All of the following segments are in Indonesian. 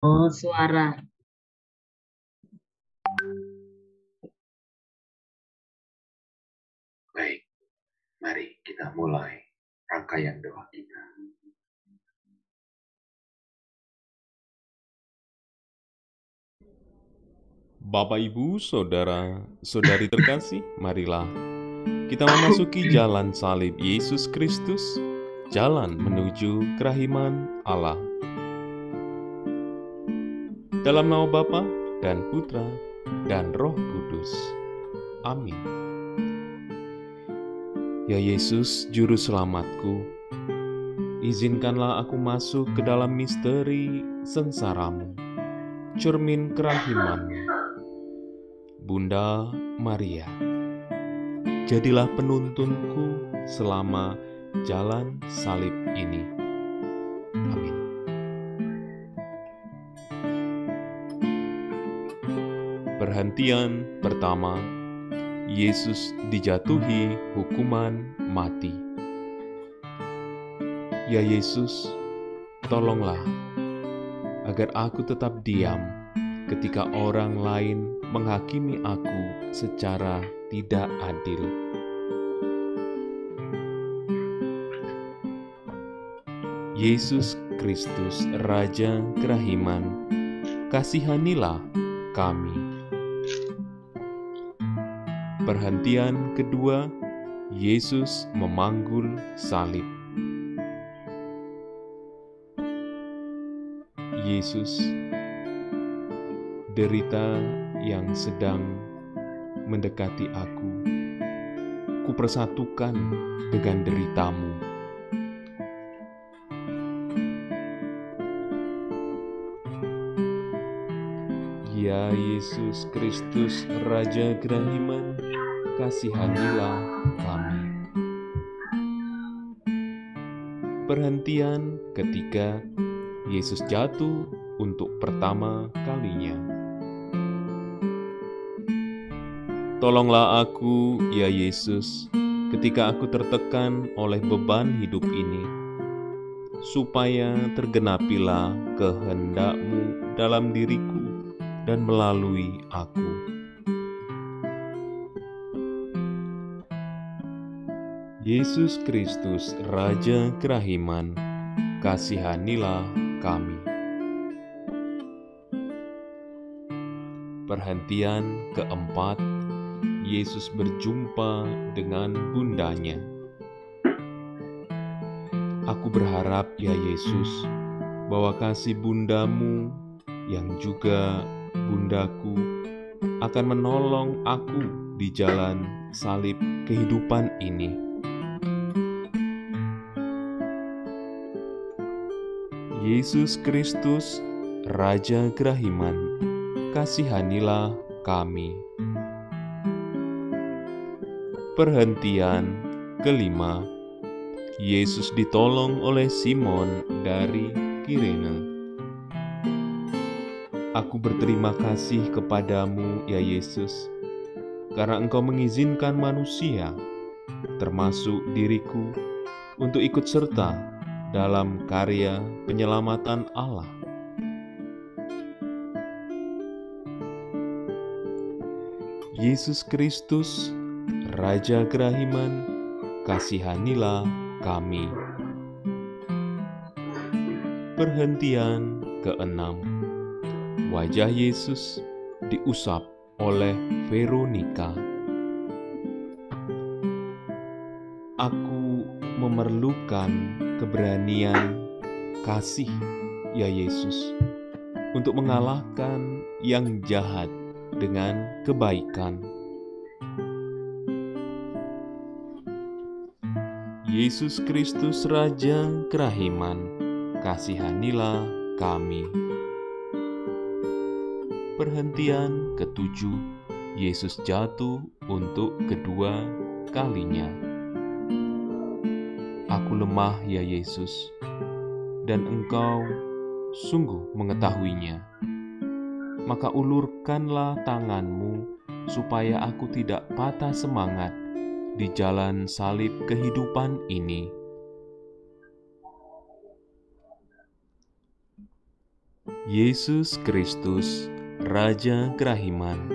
Oh, suara. Baik, mari kita mulai rangkaian doa kita. Bapak, Ibu, Saudara, Saudari terkasih, marilah kita memasuki jalan salib Yesus Kristus, jalan menuju kerahiman Allah. Dalam nama Bapa dan Putra dan Roh Kudus. Amin. Ya Yesus, Juru Selamatku, izinkanlah aku masuk ke dalam misteri sengsaramu, cermin kerahimanmu. Bunda Maria, jadilah penuntunku selama jalan salib ini. Amin. Perhentian pertama, Yesus dijatuhi hukuman mati. Ya Yesus, tolonglah agar aku tetap diam ketika orang lain menghakimi aku secara tidak adil. Yesus Kristus, Raja Kerahiman, kasihanilah kami. Perhentian kedua, Yesus memanggul salib. Yesus, derita yang sedang mendekati aku, kupersatukan dengan deritamu. Ya Yesus Kristus, Raja Kerahiman, kasihanilah kami. Perhentian ketiga, Yesus jatuh untuk pertama kalinya. Tolonglah aku, ya Yesus, ketika aku tertekan oleh beban hidup ini, supaya tergenapilah kehendak-Mu dalam diriku dan melalui aku. Yesus Kristus, Raja Kerahiman, kasihanilah kami. Perhentian keempat, Yesus berjumpa dengan bundanya. Aku berharap, ya Yesus, bahwa kasih bundamu yang juga bundaku akan menolong aku di jalan salib kehidupan ini. Yesus Kristus, Raja Kerahiman, kasihanilah kami. Perhentian kelima, Yesus ditolong oleh Simon dari Kirene. Aku berterima kasih kepadamu, ya Yesus, karena Engkau mengizinkan manusia, termasuk diriku, untuk ikut serta dalam karya penyelamatan Allah. Yesus Kristus, Raja Kerahiman, kasihanilah kami. Perhentian keenam, wajah Yesus diusap oleh Veronica. Aku memerlukan keberanian kasih, ya Yesus, untuk mengalahkan yang jahat dengan kebaikan. Yesus Kristus, Raja Kerahiman, kasihanilah kami. Perhentian ketujuh, Yesus jatuh untuk kedua kalinya. Aku lemah, ya Yesus, dan Engkau sungguh mengetahuinya. Maka ulurkanlah tangan-Mu supaya aku tidak patah semangat di jalan salib kehidupan ini. Yesus Kristus, Raja Kerahiman,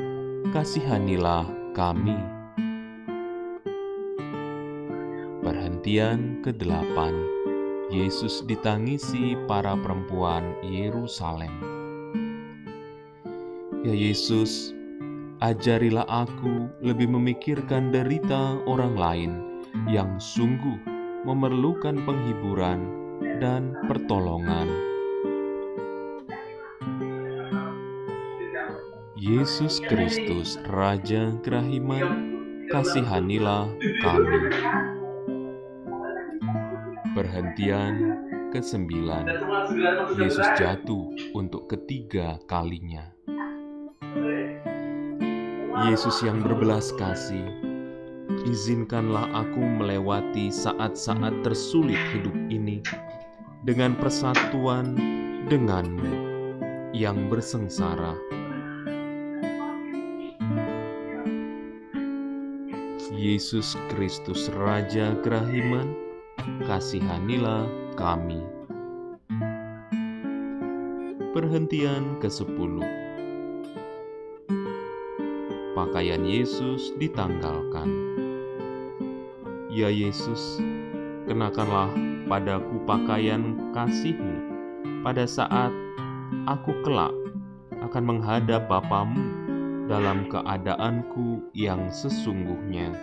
kasihanilah kami. Perhentian ke-8. Yesus ditangisi para perempuan Yerusalem. Ya Yesus, ajarilah aku lebih memikirkan derita orang lain yang sungguh memerlukan penghiburan dan pertolongan. Yesus Kristus, Raja Kerahiman, kasihanilah kami. Perhentian ke-9. Yesus jatuh untuk ketiga kalinya. Yesus yang berbelas kasih, izinkanlah aku melewati saat-saat tersulit hidup ini dengan persatuan denganmu yang bersengsara. Yesus Kristus, Raja Kerahiman, kasihanilah kami. Perhentian ke-10. Pakaian Yesus ditanggalkan. Ya Yesus, kenakanlah padaku pakaian kasih-Mu pada saat aku kelak akan menghadap Bapamu dalam keadaanku yang sesungguhnya.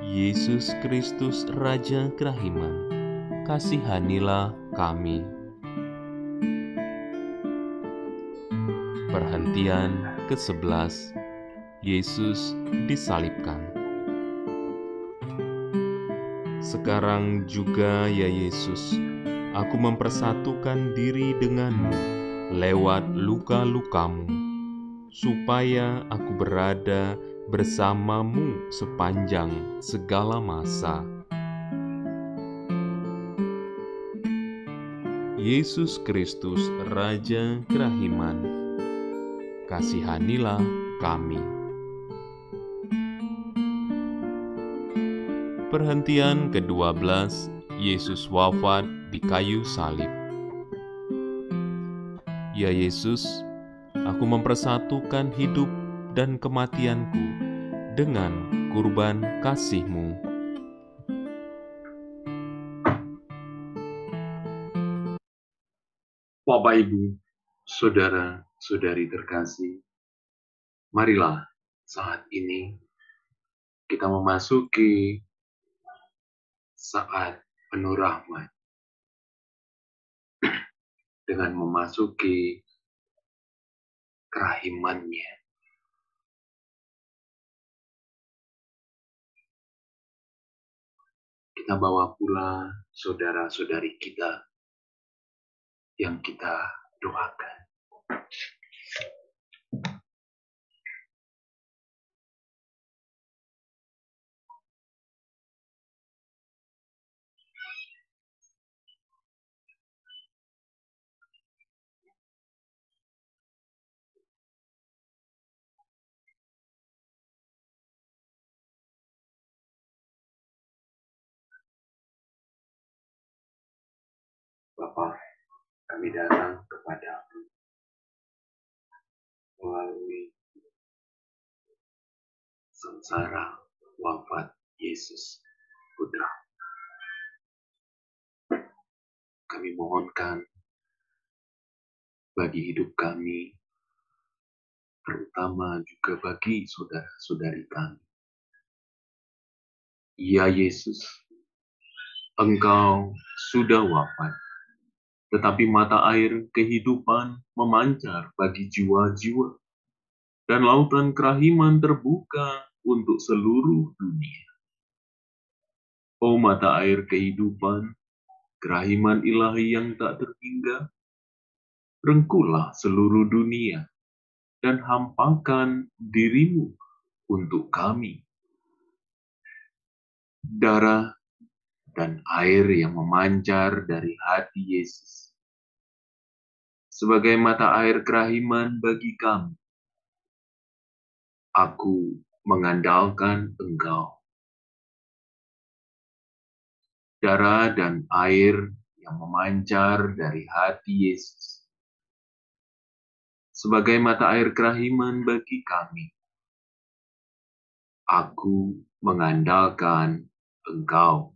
Yesus Kristus, Raja Kerahiman, kasihanilah kami. Perhentian ke-11. Yesus disalibkan. Sekarang juga ya Yesus, aku mempersatukan diri denganmu lewat luka-lukamu, supaya aku berada bersamamu sepanjang segala masa. Yesus Kristus, Raja Kerahiman, kasihanilah kami. Perhentian ke-12. Yesus wafat di kayu salib. Ya Yesus, aku mempersatukan hidup dan kematianku dengan kurban kasih-Mu. Bapak, Ibu, saudara-saudari terkasih, marilah saat ini kita memasuki saat penuh rahmat dengan memasuki kerahiman-Nya. Kita bawa pula saudara-saudari kita yang kita doakan. Bapa, kami datang kepada-Mu melalui sengsara wafat Yesus Putra. Kami mohonkan bagi hidup kami, terutama juga bagi saudara-saudari kami. Ya Yesus, Engkau sudah wafat, tetapi mata air kehidupan memancar bagi jiwa-jiwa, dan lautan kerahiman terbuka untuk seluruh dunia. Oh mata air kehidupan, kerahiman ilahi yang tak terhingga, rengkuhlah seluruh dunia, dan hampakan diri-Mu untuk kami. Darah dan air yang memancar dari hati Yesus, sebagai mata air kerahiman bagi kami. Aku mengandalkan Engkau. darah dan air yang memancar dari hati Yesus sebagai mata air kerahiman bagi kami. Aku mengandalkan Engkau.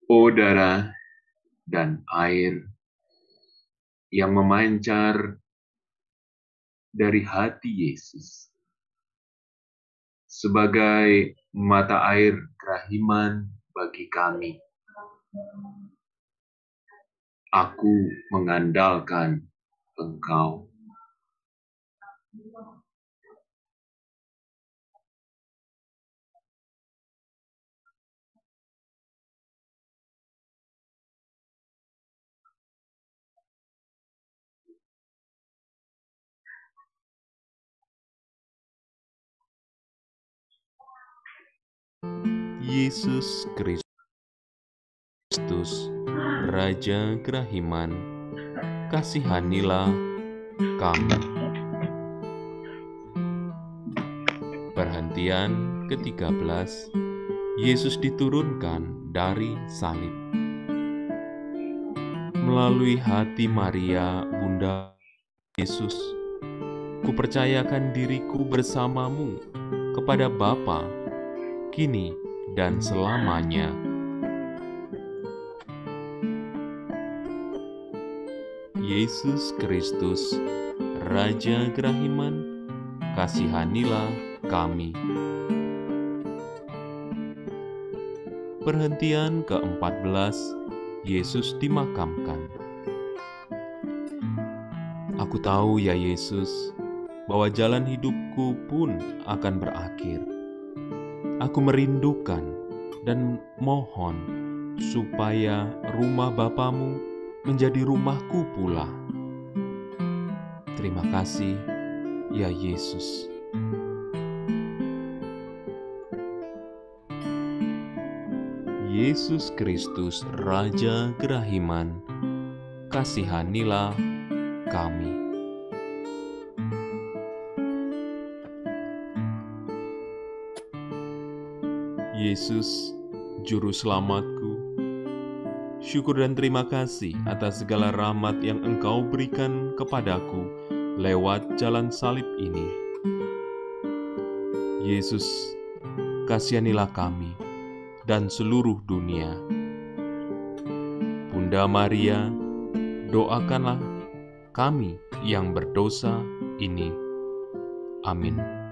O darah dan air yang memancar dari hati Yesus sebagai mata air kerahiman bagi kami. Aku mengandalkan Engkau. Yesus Kristus, Raja Kerahiman, kasihanilah kami. Perhentian ke-13, Yesus diturunkan dari salib. Melalui hati Maria, Bunda Yesus, kupercayakan diriku bersamamu kepada Bapa, kini dan selamanya. Yesus Kristus, Raja Kerahiman, kasihanilah kami. Perhentian ke-14, Yesus dimakamkan. Aku tahu ya Yesus, bahwa jalan hidupku pun akan berakhir. Aku merindukan dan mohon supaya rumah Bapamu menjadi rumahku pula. Terima kasih, ya Yesus. Yesus Kristus, Raja Kerahiman, kasihanilah kami. Yesus, Juru Selamatku, syukur dan terima kasih atas segala rahmat yang Engkau berikan kepadaku lewat jalan salib ini. Yesus, kasihanilah kami dan seluruh dunia. Bunda Maria, doakanlah kami yang berdosa ini. Amin.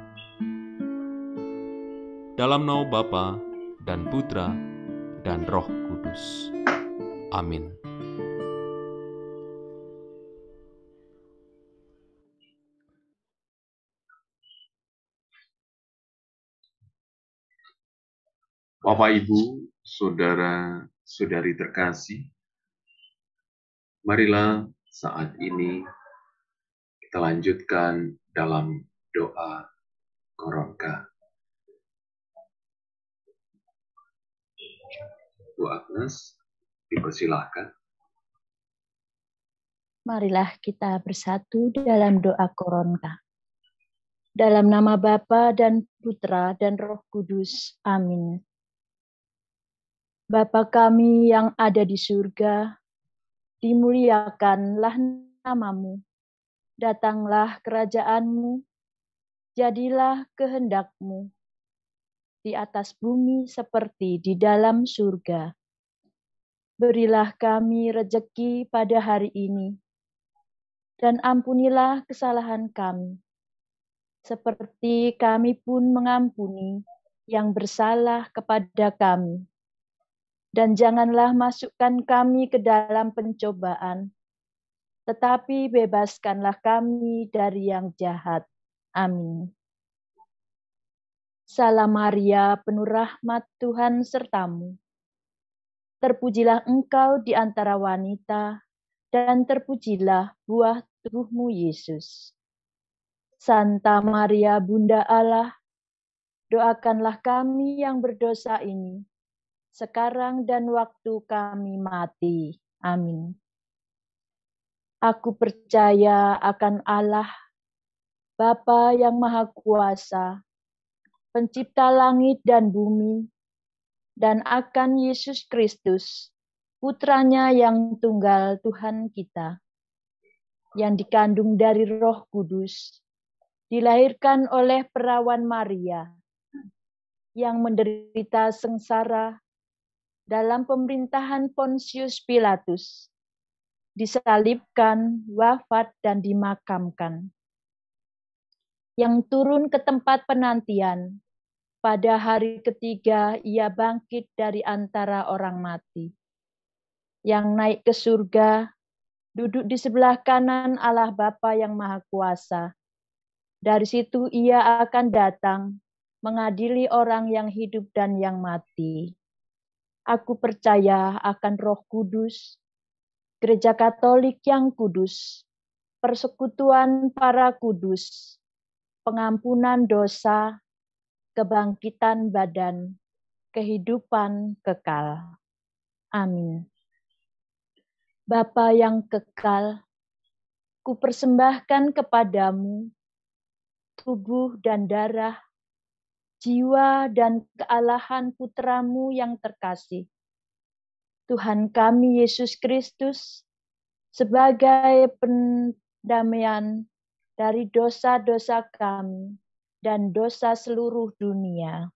Dalam nama Bapa dan Putra dan Roh Kudus. Amin. Bapak, Ibu, saudara-saudari terkasih, marilah saat ini kita lanjutkan dalam doa Koronka. Bu Agnes, dipersilahkan. Marilah kita bersatu dalam doa Koronka. Dalam nama Bapa dan Putra dan Roh Kudus. Amin. Bapa kami yang ada di surga, dimuliakanlah namamu. Datanglah kerajaanmu, jadilah kehendakmu di atas bumi seperti di dalam surga. Berilah kami rejeki pada hari ini, dan ampunilah kesalahan kami, seperti kami pun mengampuni yang bersalah kepada kami. Dan janganlah masukkan kami ke dalam pencobaan, tetapi bebaskanlah kami dari yang jahat. Amin. Salam Maria, penuh rahmat Tuhan sertamu. Terpujilah engkau di antara wanita, dan terpujilah buah tubuhmu Yesus. Santa Maria, Bunda Allah, doakanlah kami yang berdosa ini, sekarang dan waktu kami mati. Amin. Aku percaya akan Allah, Bapa yang Maha Kuasa, Pencipta langit dan bumi, dan akan Yesus Kristus, Putranya yang tunggal Tuhan kita, yang dikandung dari Roh Kudus, dilahirkan oleh perawan Maria, yang menderita sengsara dalam pemerintahan Pontius Pilatus, disalibkan, wafat, dan dimakamkan, yang turun ke tempat penantian. Pada hari ketiga ia bangkit dari antara orang mati, yang naik ke surga, duduk di sebelah kanan Allah Bapa yang Maha Kuasa. Dari situ ia akan datang, mengadili orang yang hidup dan yang mati. Aku percaya akan Roh Kudus, Gereja Katolik yang kudus, persekutuan para kudus, pengampunan dosa, kebangkitan badan, kehidupan kekal. Amin. Bapa yang kekal, kupersembahkan kepadamu tubuh dan darah, jiwa dan kealahan putramu yang terkasih, Tuhan kami Yesus Kristus, sebagai pendamaian dari dosa-dosa kami dan dosa seluruh dunia.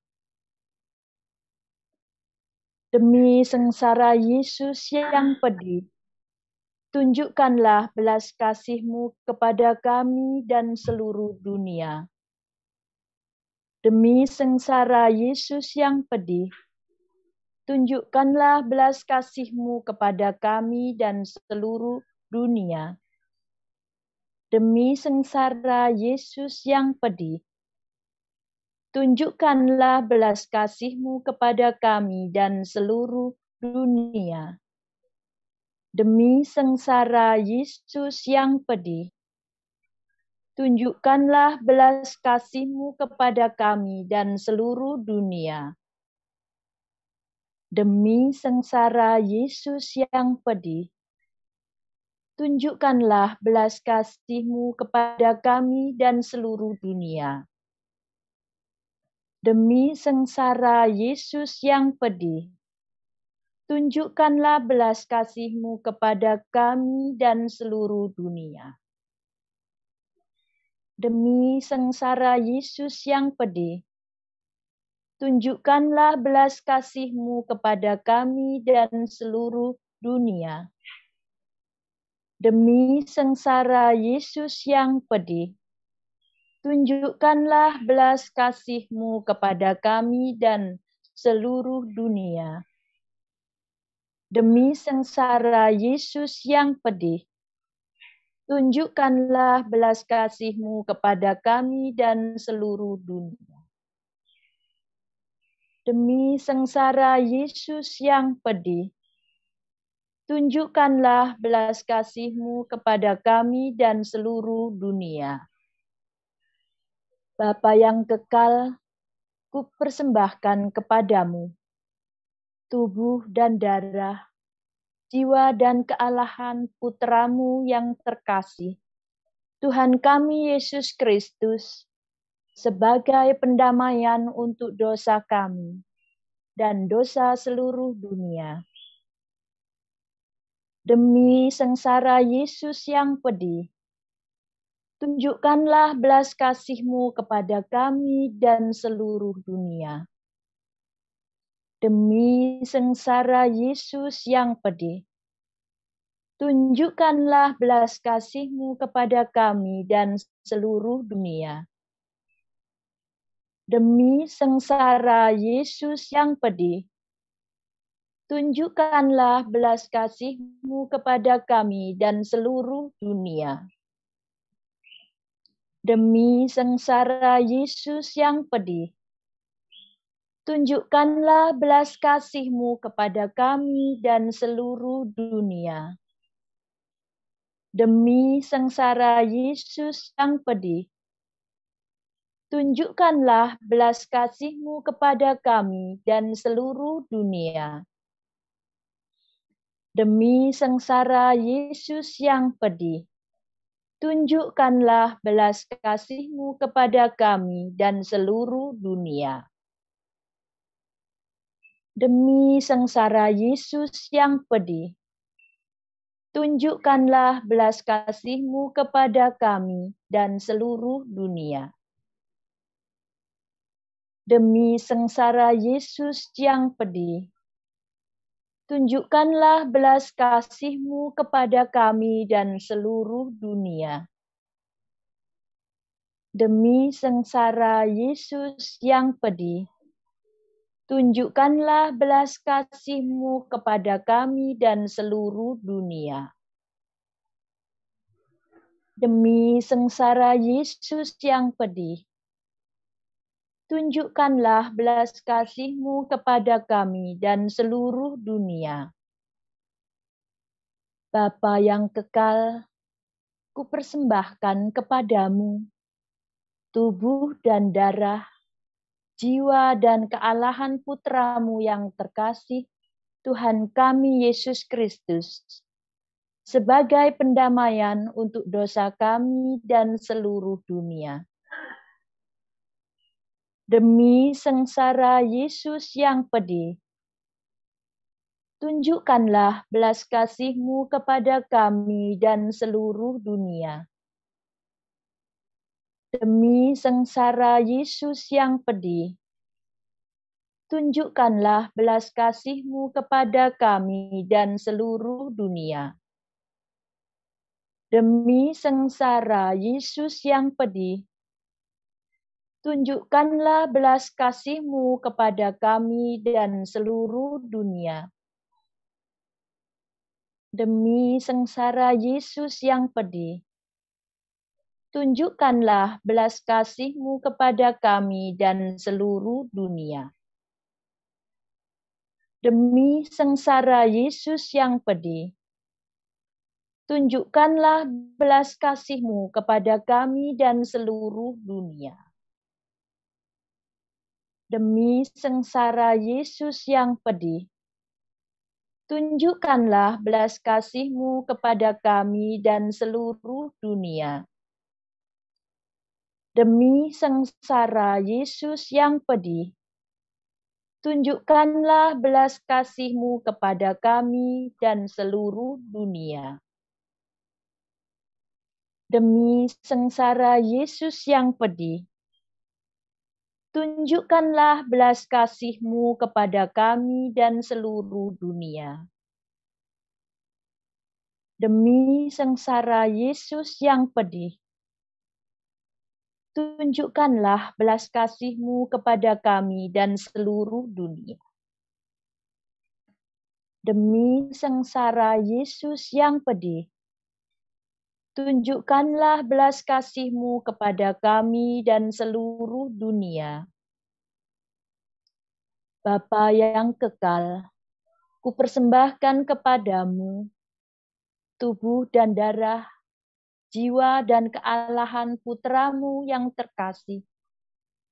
Demi sengsara Yesus yang pedih, tunjukkanlah belas kasih-Mu kepada kami dan seluruh dunia. Demi sengsara Yesus yang pedih, tunjukkanlah belas kasih-Mu kepada kami dan seluruh dunia. Demi sengsara Yesus yang pedih, tunjukkanlah belas kasih-Mu kepada kami dan seluruh dunia. Demi sengsara Yesus yang pedih, tunjukkanlah belas kasih-Mu kepada kami dan seluruh dunia. Demi sengsara Yesus yang pedih, tunjukkanlah belas kasih-Mu kepada kami dan seluruh dunia. Demi sengsara Yesus yang pedih, tunjukkanlah belas kasih-Mu kepada kami dan seluruh dunia. Demi sengsara Yesus yang pedih, tunjukkanlah belas kasih-Mu kepada kami dan seluruh dunia. Demi sengsara Yesus yang pedih, tunjukkanlah belas kasih-Mu kepada kami dan seluruh dunia. Demi sengsara Yesus yang pedih, tunjukkanlah belas kasih-Mu kepada kami dan seluruh dunia. Demi sengsara Yesus yang pedih, tunjukkanlah belas kasih-Mu kepada kami dan seluruh dunia. Bapa yang kekal, kupersembahkan kepadamu tubuh dan darah, jiwa dan kealahan putramu yang terkasih, Tuhan kami Yesus Kristus, sebagai pendamaian untuk dosa kami dan dosa seluruh dunia. Demi sengsara Yesus yang pedih, tunjukkanlah belas kasih-Mu kepada kami dan seluruh dunia. Demi sengsara Yesus yang pedih, tunjukkanlah belas kasih-Mu kepada kami dan seluruh dunia. Demi sengsara Yesus yang pedih, tunjukkanlah belas kasih-Mu kepada kami dan seluruh dunia. Demi sengsara Yesus yang pedih, tunjukkanlah belas kasih-Mu kepada kami dan seluruh dunia. Demi sengsara Yesus yang pedih, tunjukkanlah belas kasih-Mu kepada kami dan seluruh dunia. Demi sengsara Yesus yang pedih, Tunjukkanlah belas kasih-Mu kepada kami dan seluruh dunia. Demi sengsara Yesus yang pedih, tunjukkanlah belas kasih-Mu kepada kami dan seluruh dunia. Demi sengsara Yesus yang pedih, tunjukkanlah belas kasih-Mu kepada kami dan seluruh dunia. Demi sengsara Yesus yang pedih, tunjukkanlah belas kasih-Mu kepada kami dan seluruh dunia. Demi sengsara Yesus yang pedih, tunjukkanlah belas kasih-Mu kepada kami dan seluruh dunia. Bapa yang kekal, kupersembahkan kepadamu tubuh dan darah, jiwa dan kealahan Putra-Mu yang terkasih, Tuhan kami Yesus Kristus, sebagai pendamaian untuk dosa kami dan seluruh dunia. Demi sengsara Yesus yang pedih, tunjukkanlah belas kasih-Mu kepada kami dan seluruh dunia. Demi sengsara Yesus yang pedih, tunjukkanlah belas kasih-Mu kepada kami dan seluruh dunia. Demi sengsara Yesus yang pedih, tunjukkanlah belas kasih-Mu kepada kami dan seluruh dunia. Demi sengsara Yesus yang pedih, tunjukkanlah belas kasih-Mu kepada kami dan seluruh dunia. Demi sengsara Yesus yang pedih, tunjukkanlah belas kasih-Mu kepada kami dan seluruh dunia. Demi sengsara Yesus yang pedih, tunjukkanlah belas kasih-Mu kepada kami dan seluruh dunia. Demi sengsara Yesus yang pedih, tunjukkanlah belas kasih-Mu kepada kami dan seluruh dunia. Demi sengsara Yesus yang pedih, tunjukkanlah belas kasih-Mu kepada kami dan seluruh dunia. Demi sengsara Yesus yang pedih, tunjukkanlah belas kasih-Mu kepada kami dan seluruh dunia. Demi sengsara Yesus yang pedih, tunjukkanlah belas kasih-Mu kepada kami dan seluruh dunia. Bapa yang kekal, kupersembahkan kepadamu tubuh dan darah, jiwa dan kealahan Putra-Mu yang terkasih,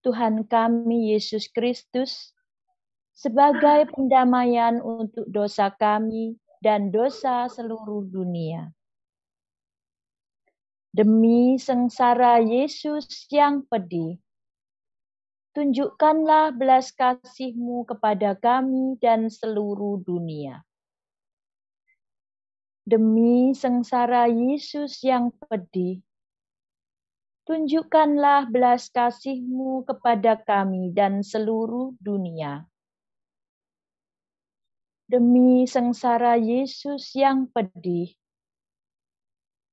Tuhan kami Yesus Kristus, sebagai pendamaian untuk dosa kami dan dosa seluruh dunia. Demi sengsara Yesus yang pedih, tunjukkanlah belas kasih-Mu kepada kami dan seluruh dunia. Demi sengsara Yesus yang pedih, tunjukkanlah belas kasih-Mu kepada kami dan seluruh dunia. Demi sengsara Yesus yang pedih,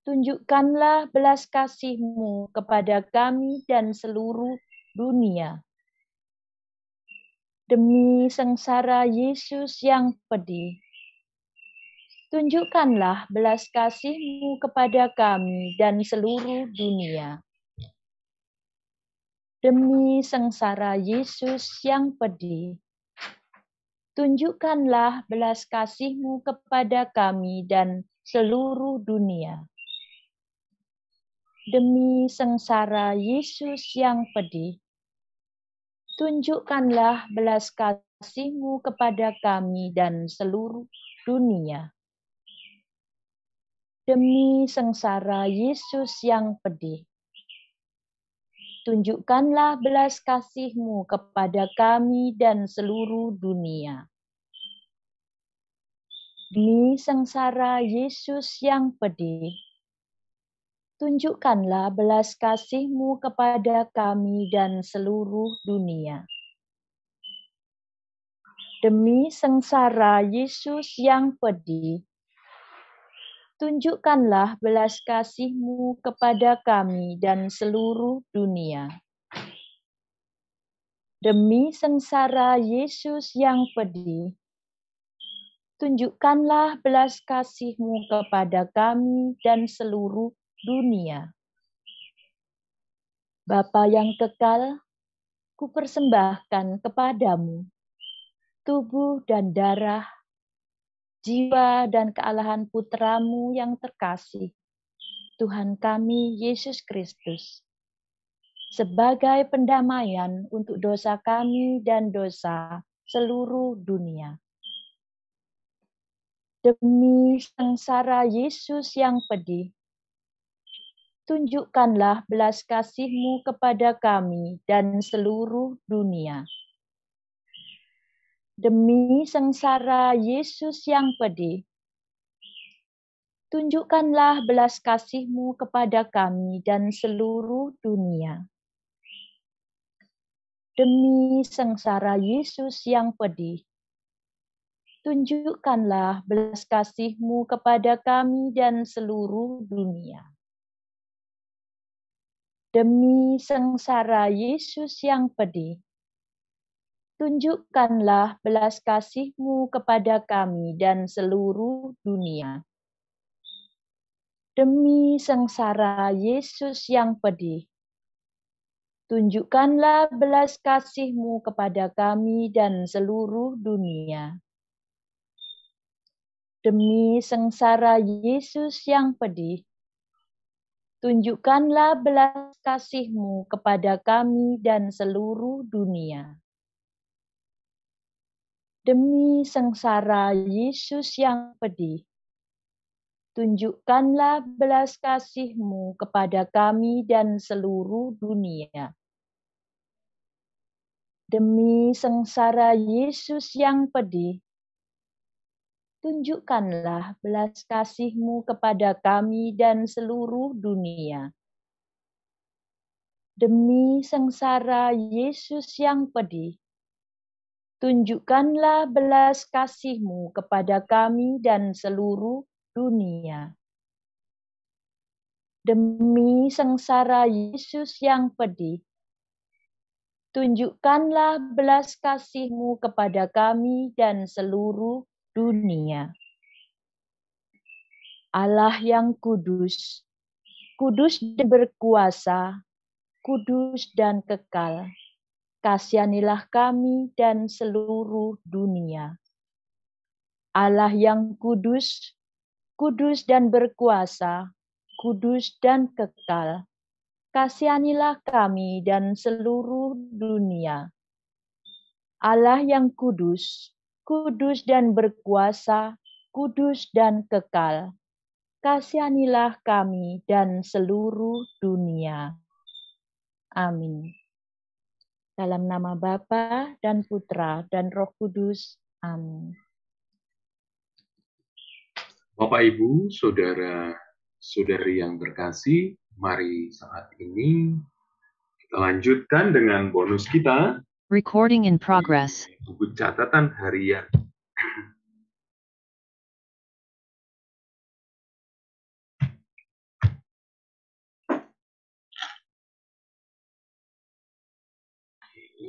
tunjukkanlah belas kasih-Mu kepada kami dan seluruh dunia. Demi sengsara Yesus yang pedih, tunjukkanlah belas kasih-Mu kepada kami dan seluruh dunia. Demi sengsara Yesus yang pedih, tunjukkanlah belas kasih-Mu kepada kami dan seluruh dunia. Demi sengsara Yesus yang pedih, tunjukkanlah belas kasih-Mu kepada kami dan seluruh dunia. demi sengsara Yesus yang pedih. Tunjukkanlah belas kasih-Mu kepada kami dan seluruh dunia. Demi sengsara Yesus yang pedih, tunjukkanlah belas kasih-Mu kepada kami dan seluruh dunia. Demi sengsara Yesus yang pedih, tunjukkanlah belas kasih-Mu kepada kami dan seluruh dunia. Demi sengsara Yesus yang pedih, tunjukkanlah belas kasih-Mu kepada kami dan seluruh dunia. Bapa yang kekal, kupersembahkan kepadamu tubuh dan darah, jiwa dan kealahan Putra-Mu yang terkasih, Tuhan kami Yesus Kristus, sebagai pendamaian untuk dosa kami dan dosa seluruh dunia. Demi sengsara Yesus yang pedih, tunjukkanlah belas kasih-Mu kepada kami dan seluruh dunia. Demi sengsara Yesus yang pedih, tunjukkanlah belas kasih-Mu kepada kami dan seluruh dunia. Demi sengsara Yesus yang pedih, tunjukkanlah belas kasih-Mu kepada kami dan seluruh dunia. Demi sengsara Yesus yang pedih, tunjukkanlah belas kasih-Mu kepada kami dan seluruh dunia. Demi sengsara Yesus yang pedih, tunjukkanlah belas kasih-Mu kepada kami dan seluruh dunia. Demi sengsara Yesus yang pedih, tunjukkanlah belas kasih-Mu kepada kami dan seluruh dunia. Demi sengsara Yesus yang pedih, tunjukkanlah belas kasih-Mu kepada kami dan seluruh dunia. Demi sengsara Yesus yang pedih, tunjukkanlah belas kasih-Mu kepada kami dan seluruh dunia. Demi sengsara Yesus yang pedih, tunjukkanlah belas kasih-Mu kepada kami dan seluruh dunia. Demi sengsara Yesus yang pedih, tunjukkanlah belas kasih-Mu kepada kami dan seluruh dunia. Allah yang kudus, kudus dan berkuasa, kudus dan kekal, kasihanilah kami dan seluruh dunia. Allah yang kudus, kudus dan berkuasa, kudus dan kekal, kasihanilah kami dan seluruh dunia. Allah yang kudus, kudus dan berkuasa, kudus dan kekal, kasihanilah kami dan seluruh dunia. Amin. Dalam nama Bapa dan Putra dan Roh Kudus. Amin. Bapak, Ibu, saudara-saudari yang terkasih, mari saat ini kita lanjutkan dengan bonus kita. Recording in progress. Buku catatan harian.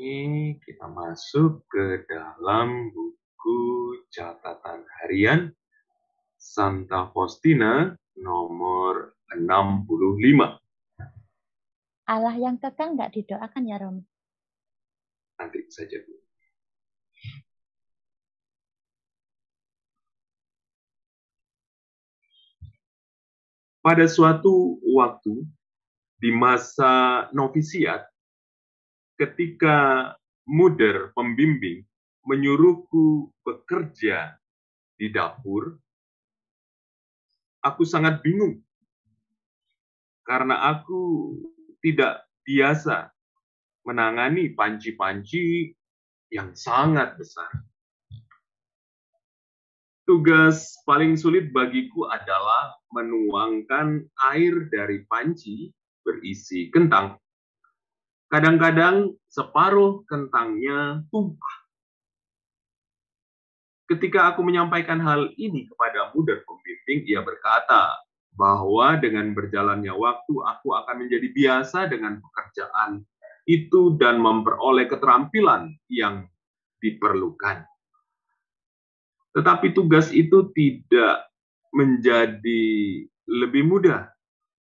Ini kita masuk ke dalam buku catatan harian Santa Faustina nomor 65. Allah yang kekal nggak didoakan ya, Rom? Nanti saja, Bu. Pada suatu waktu di masa novisiat, ketika Muder pembimbing menyuruhku bekerja di dapur, Aku sangat bingung karena aku tidak biasa menangani panci-panci yang sangat besar. Tugas paling sulit bagiku adalah menuangkan air dari panci berisi kentang. Kadang-kadang separuh kentangnya tumpah. Ketika aku menyampaikan hal ini kepada dan pembimbing, ia berkata bahwa dengan berjalannya waktu aku akan menjadi biasa dengan pekerjaan itu dan memperoleh keterampilan yang diperlukan. Tetapi tugas itu tidak menjadi lebih mudah,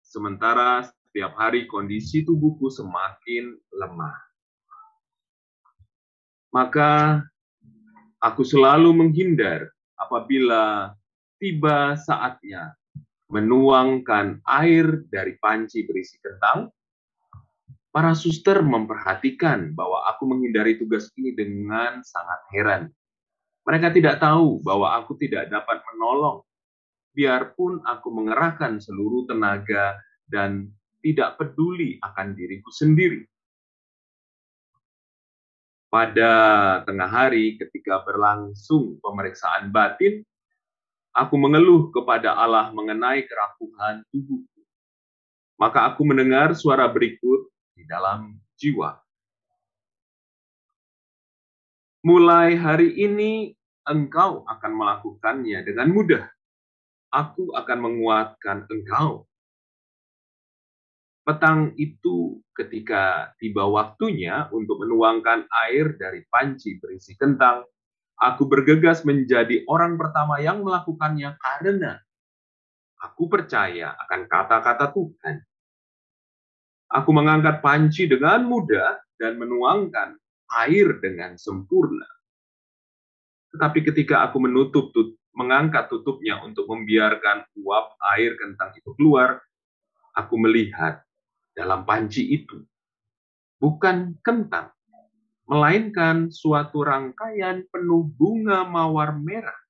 sementara setiap hari kondisi tubuhku semakin lemah. Maka aku selalu menghindar apabila tiba saatnya menuangkan air dari panci berisi kentang. Para suster memperhatikan bahwa aku menghindari tugas ini dengan sangat heran. Mereka tidak tahu bahwa aku tidak dapat menolong, biarpun aku mengerahkan seluruh tenaga dan tidak peduli akan diriku sendiri. Pada tengah hari ketika berlangsung pemeriksaan batin, aku mengeluh kepada Allah mengenai kerapuhan tubuhku. Maka aku mendengar suara berikut di dalam jiwa. Mulai hari ini engkau akan melakukannya dengan mudah. Aku akan menguatkan engkau. Petang itu ketika tiba waktunya untuk menuangkan air dari panci berisi kentang, aku bergegas menjadi orang pertama yang melakukannya karena aku percaya akan kata-kata Tuhan. Aku mengangkat panci dengan mudah dan menuangkan air dengan sempurna. Tetapi ketika aku mengangkat tutupnya untuk membiarkan uap air kentang itu keluar, aku melihat dalam panci itu bukan kentang, melainkan suatu rangkaian penuh bunga mawar merah,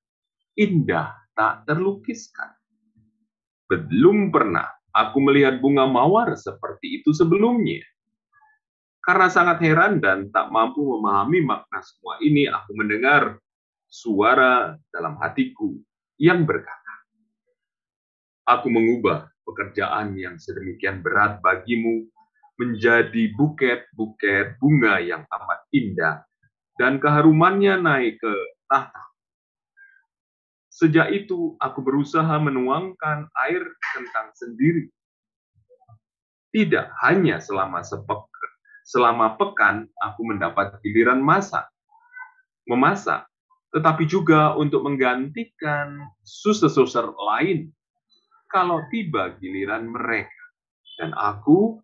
indah tak terlukiskan. Belum pernah aku melihat bunga mawar seperti itu sebelumnya. Karena sangat heran dan tak mampu memahami makna semua ini, aku mendengar suara dalam hatiku yang berkata, aku mengubah pekerjaan yang sedemikian berat bagimu menjadi buket-buket bunga yang amat indah, dan keharumannya naik ke tahta. Sejak itu, aku berusaha menuangkan air kentang sendiri. Tidak hanya selama pekan aku mendapat giliran memasak, tetapi juga untuk menggantikan suster-suster lain kalau tiba giliran mereka. Dan aku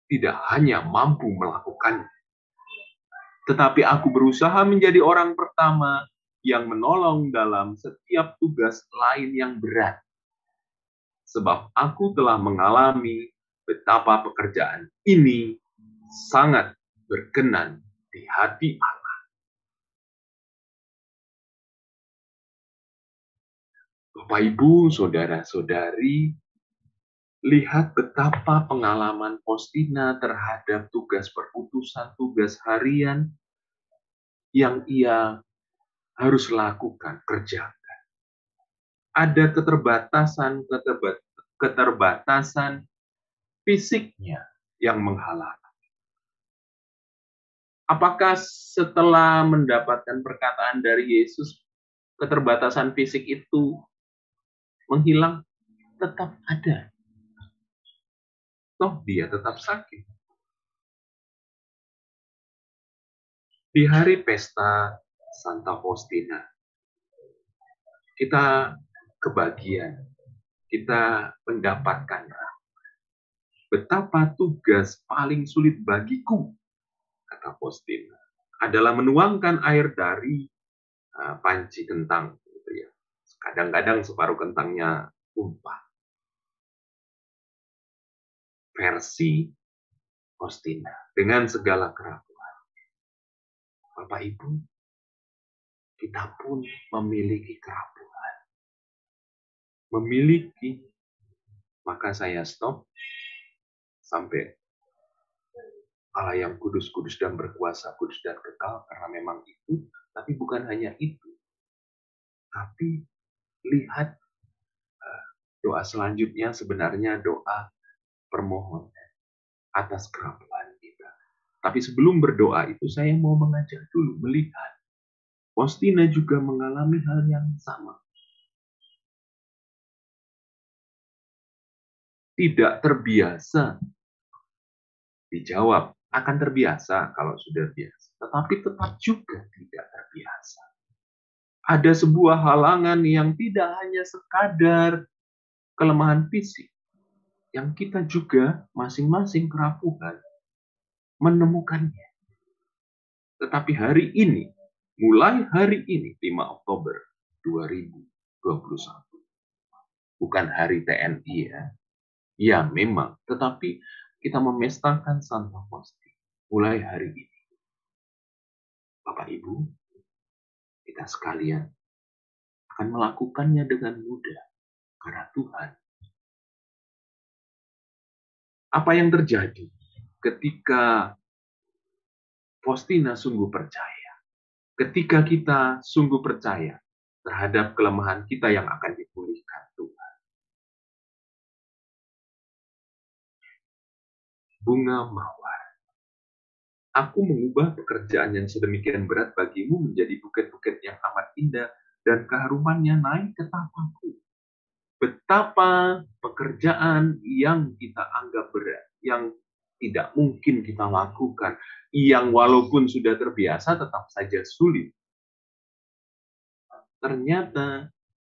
tidak hanya mampu melakukannya, tetapi aku berusaha menjadi orang pertama yang menolong dalam setiap tugas lain yang berat. Sebab aku telah mengalami betapa pekerjaan ini sangat berkenan di hati Allah. Bapak, Ibu, Saudara-saudari, lihat betapa pengalaman Postina terhadap tugas perutusan, tugas harian yang ia harus lakukan, kerjakan. Ada keterbatasan fisiknya yang menghalangi. Apakah setelah mendapatkan perkataan dari Yesus, keterbatasan fisik itu menghilang? Tetap ada. Toh dia tetap sakit. Di hari pesta Santa Faustina, kita kebagian, kita mendapatkan betapa tugas paling sulit bagiku, kata Faustina, adalah menuangkan air dari panci kentang. Gitu ya. Kadang-kadang separuh kentangnya tumpah. Versi Faustina dengan segala keraguan. Bapak Ibu, kita pun memiliki keraguan. memiliki, maka saya stop sampai Allah yang kudus, kudus dan berkuasa, kudus dan kekal, karena memang itu. Tapi bukan hanya itu. Tapi lihat doa selanjutnya sebenarnya doa permohonan atas kerapuhan kita. Tapi sebelum berdoa itu saya mau mengajak dulu melihat Faustina juga mengalami hal yang sama. Tidak terbiasa dijawab. Akan terbiasa kalau sudah biasa. Tetapi tetap juga tidak terbiasa. Ada sebuah halangan yang tidak hanya sekadar kelemahan fisik. Yang kita juga masing-masing kerapuhan menemukannya. Tetapi hari ini, mulai hari ini, 5 Oktober 2021. Bukan hari TNI ya. Ya memang, tetapi kita memestakan Santa Faustina mulai hari ini. Bapak Ibu, kita sekalian akan melakukannya dengan mudah karena Tuhan. Apa yang terjadi ketika Faustina sungguh percaya? Ketika kita sungguh percaya terhadap kelemahan kita yang akan dipulihkan Tuhan. Bunga mawar. Aku mengubah pekerjaan yang sedemikian berat bagimu menjadi buket-buket yang amat indah dan keharumannya naik ke tapaku. Betapa pekerjaan yang kita anggap berat, yang tidak mungkin kita lakukan, yang walaupun sudah terbiasa tetap saja sulit. Ternyata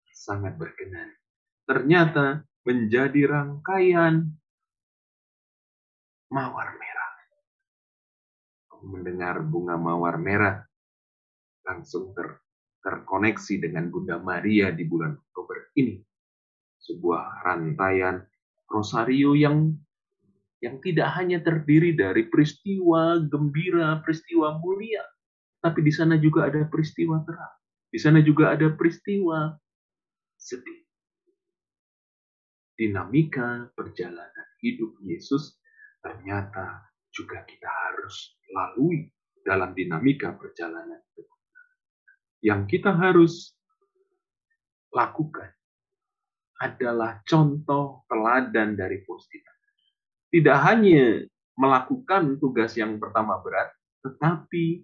sangat berkenan. Ternyata menjadi rangkaian mawar merah. Mendengar bunga mawar merah, langsung terkoneksi dengan Bunda Maria di bulan Oktober ini. Sebuah rantaian rosario yang tidak hanya terdiri dari peristiwa gembira, peristiwa mulia, tapi di sana juga ada peristiwa terang. Di sana juga ada peristiwa sedih. Dinamika perjalanan hidup Yesus ternyata juga kita harus lalui dalam dinamika perjalanan hidup. Yang kita harus lakukan adalah contoh teladan dari Faustina. Tidak hanya melakukan tugas yang pertama berat, tetapi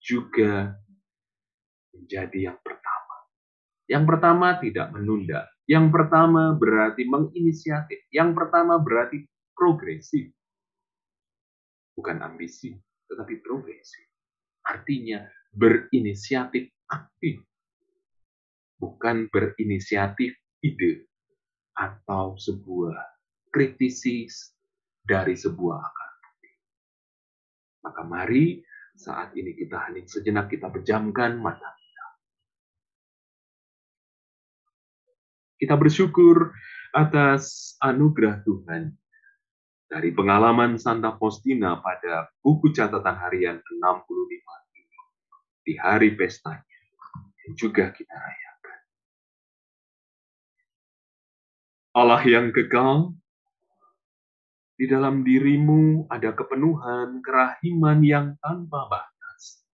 juga menjadi yang pertama. Yang pertama tidak menunda. Yang pertama berarti menginisiatif. Yang pertama berarti progresif. Bukan ambisi, tetapi progresif. Artinya berinisiatif aktif. Bukan berinisiatif ide atau sebuah kritisis dari sebuah akar budi. Maka mari saat ini kita hening sejenak, kita pejamkan mata kita. Kita bersyukur atas anugerah Tuhan dari pengalaman Santa Faustina pada buku catatan harian 65 ini, di hari pestanya yang juga kita rayakan. Allah yang kekal, di dalam dirimu ada kepenuhan kerahiman yang tanpa batas,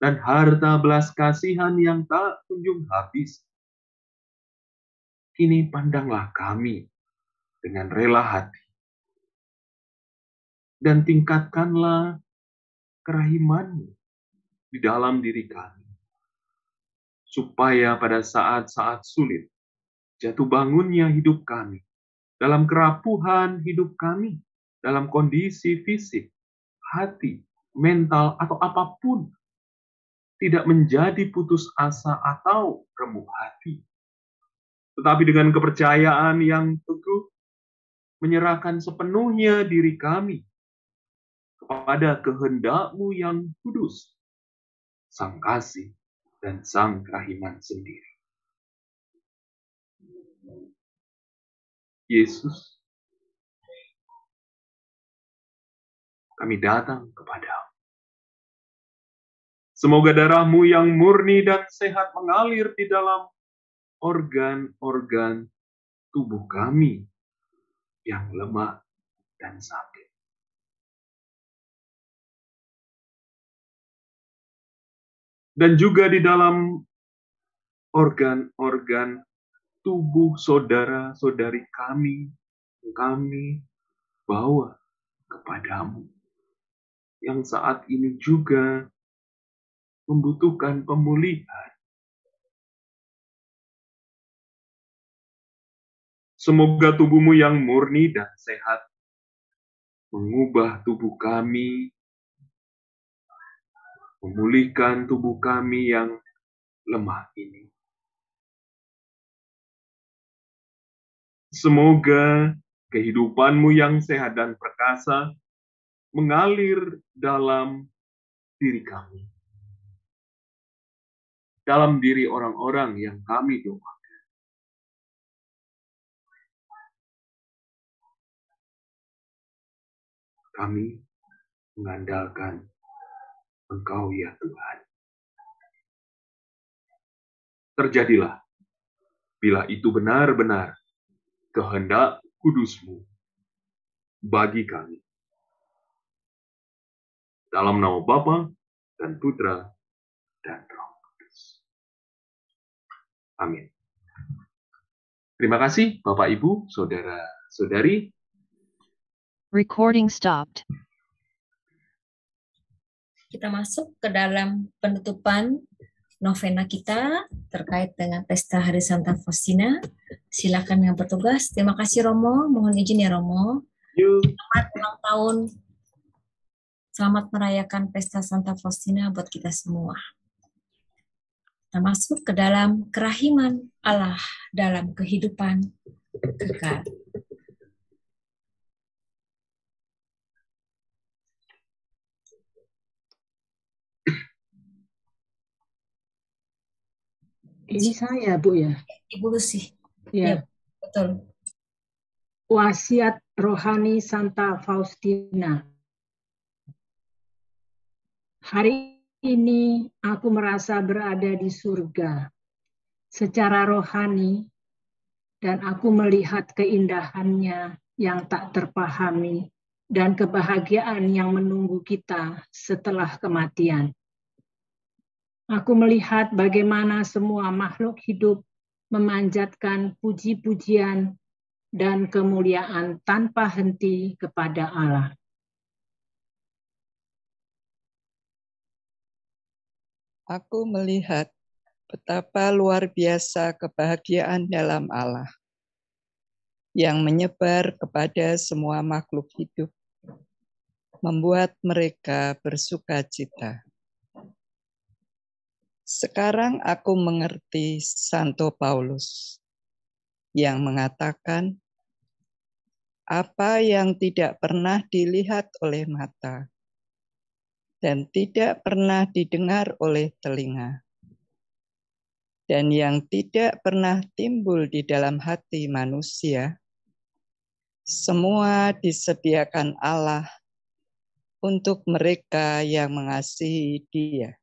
dan harta belas kasihan yang tak kunjung habis. Kini pandanglah kami dengan rela hati, dan tingkatkanlah kerahiman-Mu di dalam diri kami, supaya pada saat-saat sulit, jatuh bangunnya hidup kami, dalam kerapuhan hidup kami, dalam kondisi fisik, hati, mental, atau apapun, tidak menjadi putus asa atau remuk hati, tetapi dengan kepercayaan yang teguh, menyerahkan sepenuhnya diri kami kepada kehendak-Mu yang kudus, Sang Kasih dan Sang Kerahiman sendiri. Yesus, kami datang kepadamu. Semoga darah-Mu yang murni dan sehat mengalir di dalam organ-organ tubuh kami yang lemah dan sakit. Dan juga di dalam organ-organ tubuh saudara-saudari kami bawa kepadamu, yang saat ini juga membutuhkan pemulihan. Semoga tubuhmu yang murni dan sehat mengubah tubuh kami, memulihkan tubuh kami yang lemah ini. Semoga kehidupanmu yang sehat dan perkasa mengalir dalam diri kami, dalam diri orang-orang yang kami doakan. Kami mengandalkan Engkau ya Tuhan. Terjadilah bila itu benar-benar kehendak kudus-Mu bagi kami. Dalam nama Bapa dan Putra dan Roh Kudus. Amin. Terima kasih Bapak Ibu, Saudara-saudari. Recording stopped. Kita masuk ke dalam penutupan novena kita terkait dengan Pesta Hari Santa Faustina. Silakan yang bertugas. Terima kasih Romo, mohon izin ya Romo. Yuk. Selamat ulang tahun. Selamat merayakan Pesta Santa Faustina buat kita semua. Kita masuk ke dalam kerahiman Allah dalam kehidupan kekal. Ini saya, Bu, ya? Ibu Lucy. Ya. Betul. Wasiat rohani Santa Faustina. Hari ini aku merasa berada di surga secara rohani dan aku melihat keindahannya yang tak terpahami dan kebahagiaan yang menunggu kita setelah kematian. Aku melihat bagaimana semua makhluk hidup memanjatkan puji-pujian dan kemuliaan tanpa henti kepada Allah. Aku melihat betapa luar biasa kebahagiaan dalam Allah yang menyebar kepada semua makhluk hidup, membuat mereka bersukacita. Sekarang aku mengerti Santo Paulus yang mengatakan, apa yang tidak pernah dilihat oleh mata dan tidak pernah didengar oleh telinga, dan yang tidak pernah timbul di dalam hati manusia, semua disediakan Allah untuk mereka yang mengasihi Dia.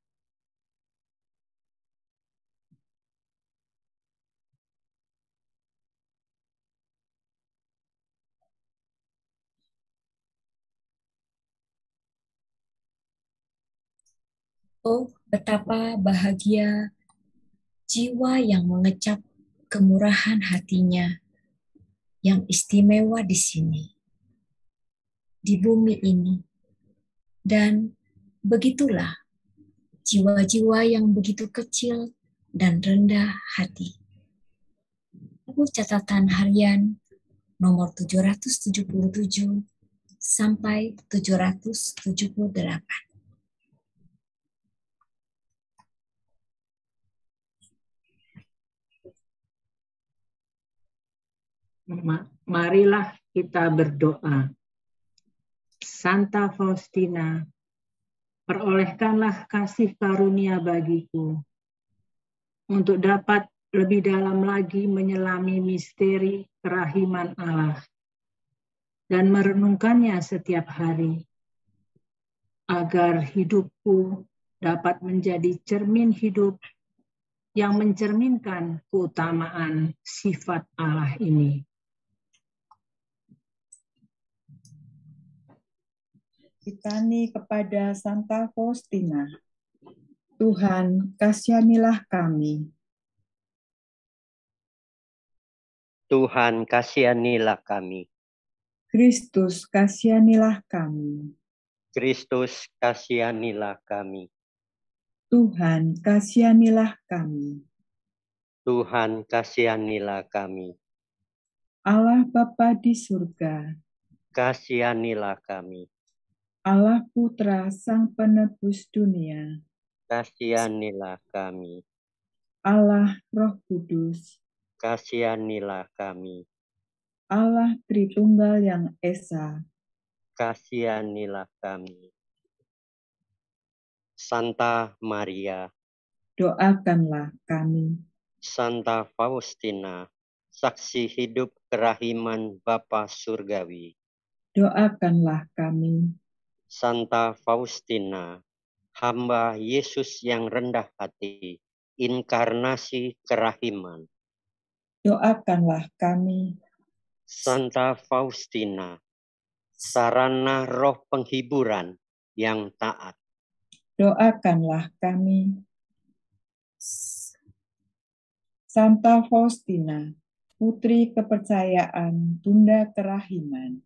Oh, betapa bahagia jiwa yang mengecap kemurahan hatinya yang istimewa di sini, di bumi ini. Dan begitulah jiwa-jiwa yang begitu kecil dan rendah hati. Buku catatan harian nomor 777 sampai 778. Marilah kita berdoa. Santa Faustina, perolehkanlah kasih karunia bagiku untuk dapat lebih dalam lagi menyelami misteri kerahiman Allah dan merenungkannya setiap hari, agar hidupku dapat menjadi cermin hidup yang mencerminkan keutamaan sifat Allah ini. Kitani kepada Santa Faustina. Tuhan, kasihanilah kami. Tuhan, kasihanilah kami. Kristus, kasihanilah kami. Kristus, kasihanilah kami. Tuhan, kasihanilah kami. Tuhan, kasihanilah kami. Allah Bapa di surga, Kasihanilah kami. Allah Putra Sang Penebus dunia, Kasihanilah kami. Allah Roh Kudus, Kasihanilah kami. Allah Tritunggal yang Esa, Kasihanilah kami. Santa Maria, doakanlah kami. Santa Faustina, saksi hidup kerahiman Bapa Surgawi. Doakanlah kami. Santa Faustina, hamba Yesus yang rendah hati, inkarnasi kerahiman. Doakanlah kami. Santa Faustina, sarana roh penghiburan yang taat. Doakanlah kami. Santa Faustina, putri kepercayaan Bunda Kerahiman.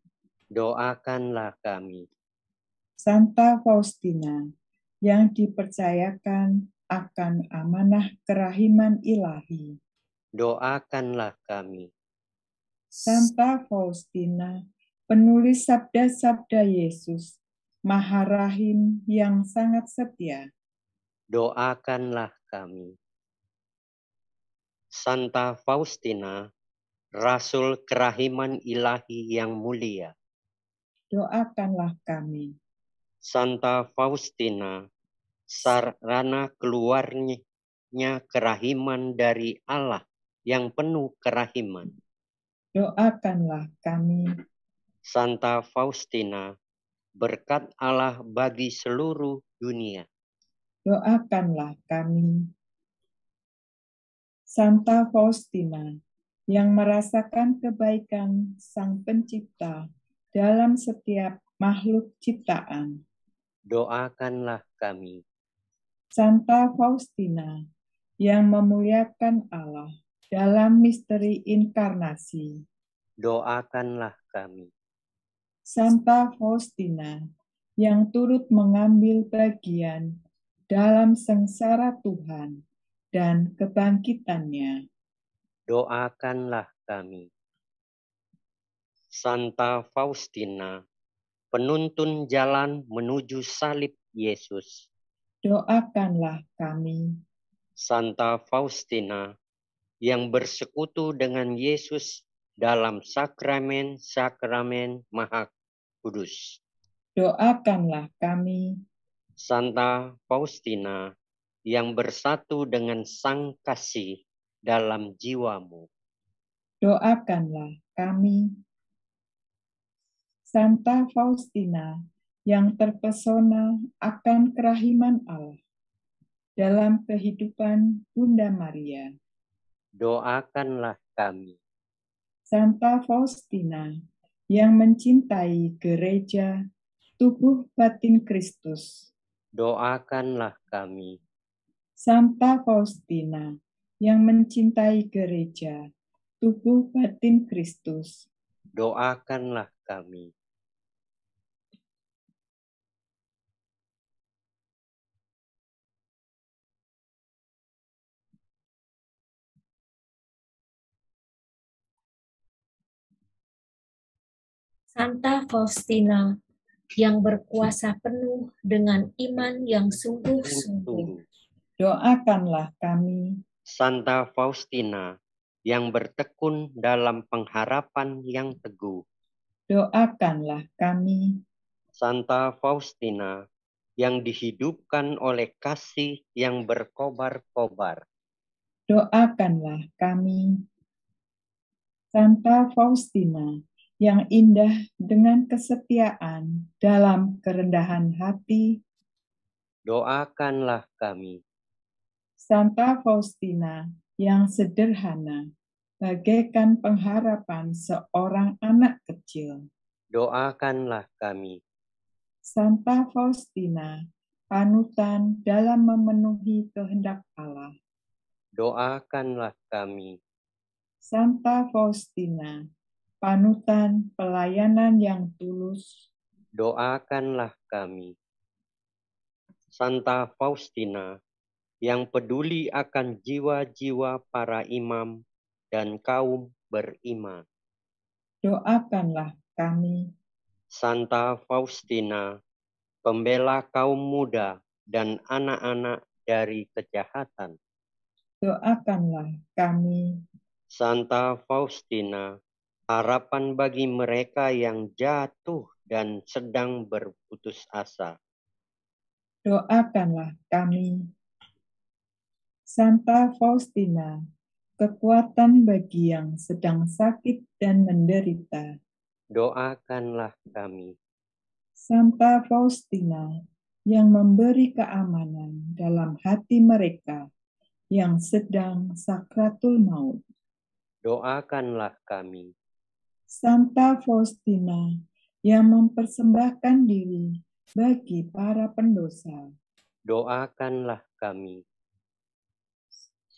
Doakanlah kami. Santa Faustina, yang dipercayakan akan amanah kerahiman ilahi. Doakanlah kami. Santa Faustina, penulis sabda-sabda Yesus, Maha Rahim yang sangat setia. Doakanlah kami. Santa Faustina, Rasul kerahiman ilahi yang mulia. Doakanlah kami. Santa Faustina, sarana keluarnya kerahiman dari Allah yang penuh kerahiman. Doakanlah kami. Santa Faustina, berkat Allah bagi seluruh dunia. Doakanlah kami. Santa Faustina, yang merasakan kebaikan Sang Pencipta dalam setiap makhluk ciptaan. Doakanlah kami. Santa Faustina, yang memuliakan Allah dalam misteri inkarnasi. Doakanlah kami. Santa Faustina, yang turut mengambil bagian dalam sengsara Tuhan dan kebangkitannya. Doakanlah kami. Santa Faustina, penuntun jalan menuju salib Yesus. Doakanlah kami. Santa Faustina, yang bersekutu dengan Yesus dalam sakramen-sakramen Maha Kudus. Doakanlah kami. Santa Faustina, yang bersatu dengan Sang Kasih dalam jiwamu. Doakanlah kami. Santa Faustina, yang terpesona akan kerahiman Allah dalam kehidupan Bunda Maria. Doakanlah kami. Santa Faustina, yang mencintai gereja, tubuh batin Kristus. Doakanlah kami. Santa Faustina, yang mencintai gereja, tubuh batin Kristus. Doakanlah kami. Santa Faustina, yang berkuasa penuh dengan iman yang sungguh-sungguh. Doakanlah kami. Santa Faustina, yang bertekun dalam pengharapan yang teguh. Doakanlah kami. Santa Faustina, yang dihidupkan oleh kasih yang berkobar-kobar. Doakanlah kami. Santa Faustina, yang indah dengan kesetiaan dalam kerendahan hati. Doakanlah kami. Santa Faustina yang sederhana, bagaikan pengharapan seorang anak kecil. Doakanlah kami. Santa Faustina, panutan dalam memenuhi kehendak Allah. Doakanlah kami. Santa Faustina, panutan pelayanan yang tulus. Doakanlah kami. Santa Faustina, yang peduli akan jiwa-jiwa para imam dan kaum beriman. Doakanlah kami. Santa Faustina, pembela kaum muda dan anak-anak dari kejahatan. Doakanlah kami. Santa Faustina, harapan bagi mereka yang jatuh dan sedang berputus asa. Doakanlah kami. Santa Faustina, kekuatan bagi yang sedang sakit dan menderita. Doakanlah kami. Santa Faustina, yang memberi keamanan dalam hati mereka yang sedang sakratul maut. Doakanlah kami. Santa Faustina, yang mempersembahkan diri bagi para pendosa. Doakanlah kami.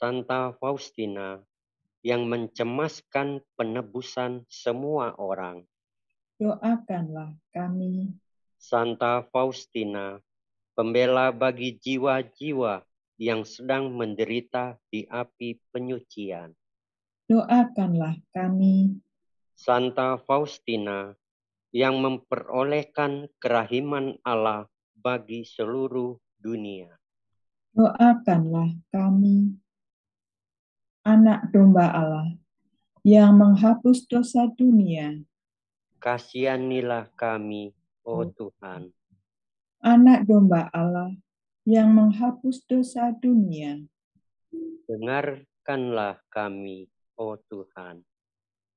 Santa Faustina, yang mencemaskan penebusan semua orang. Doakanlah kami. Santa Faustina, pembela bagi jiwa-jiwa yang sedang menderita di api penyucian. Doakanlah kami. Santa Faustina, yang memperolehkan kerahiman Allah bagi seluruh dunia. Doakanlah kami. Anak domba Allah, yang menghapus dosa dunia. Kasihanilah kami, oh Tuhan. Anak domba Allah, yang menghapus dosa dunia. Dengarkanlah kami, oh Tuhan.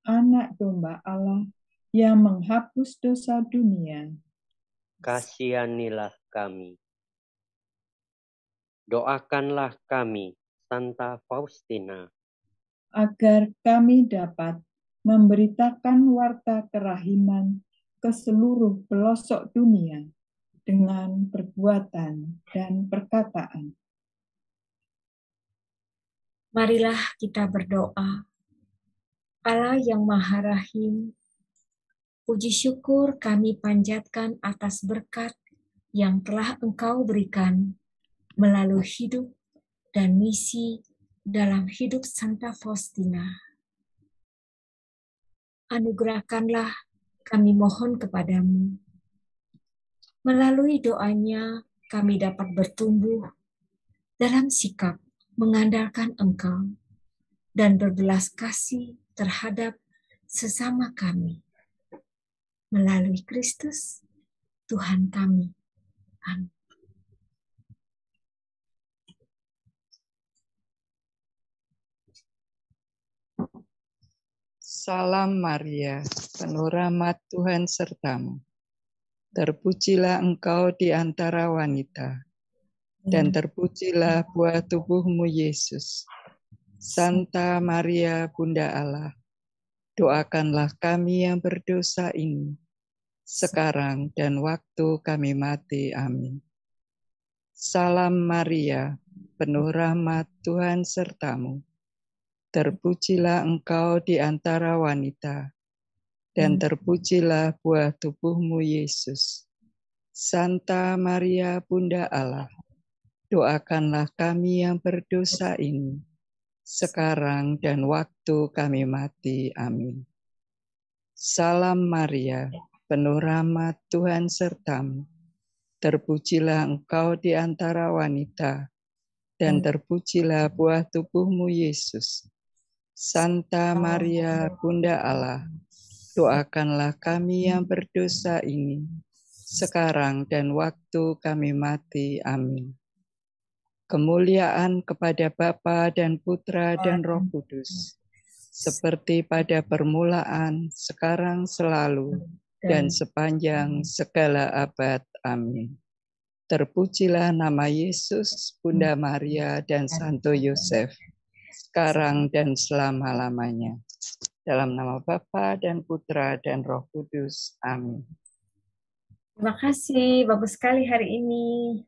Anak domba Allah, yang menghapus dosa dunia. Kasihanilah kami. Doakanlah kami, Santa Faustina, agar kami dapat memberitakan warta kerahiman ke seluruh pelosok dunia dengan perbuatan dan perkataan. Marilah kita berdoa. Allah yang Maha Rahim, puji syukur kami panjatkan atas berkat yang telah Engkau berikan melalui hidup dan misi dalam hidup Santa Faustina. Anugerahkanlah kami mohon kepadamu. Melalui doanya kami dapat bertumbuh dalam sikap mengandalkan Engkau dan berbelas kasih terhadap sesama kami. Melalui Kristus, Tuhan kami. Amin. Salam Maria, penuh rahmat Tuhan sertamu. Terpujilah engkau di antara wanita, dan terpujilah buah tubuhmu Yesus. Santa Maria, Bunda Allah, doakanlah kami yang berdosa ini, sekarang dan waktu kami mati. Amin. Salam Maria, penuh rahmat Tuhan sertamu. Terpujilah engkau di antara wanita, dan terpujilah buah tubuhmu Yesus. Santa Maria, Bunda Allah, doakanlah kami yang berdosa ini, sekarang dan waktu kami mati. Amin. Salam Maria, penuh rahmat Tuhan sertamu. Terpujilah engkau di antara wanita, dan terpujilah buah tubuhmu Yesus. Santa Maria, Bunda Allah, doakanlah kami yang berdosa ini, sekarang dan waktu kami mati. Amin. Kemuliaan kepada Bapa dan Putra dan Roh Kudus, seperti pada permulaan, sekarang, selalu, dan sepanjang segala abad. Amin. Terpujilah nama Yesus, Bunda Maria, dan Santo Yosef, sekarang dan selama-lamanya. Dalam nama Bapa dan Putra dan Roh Kudus. Amin. Terima kasih, bagus sekali hari ini.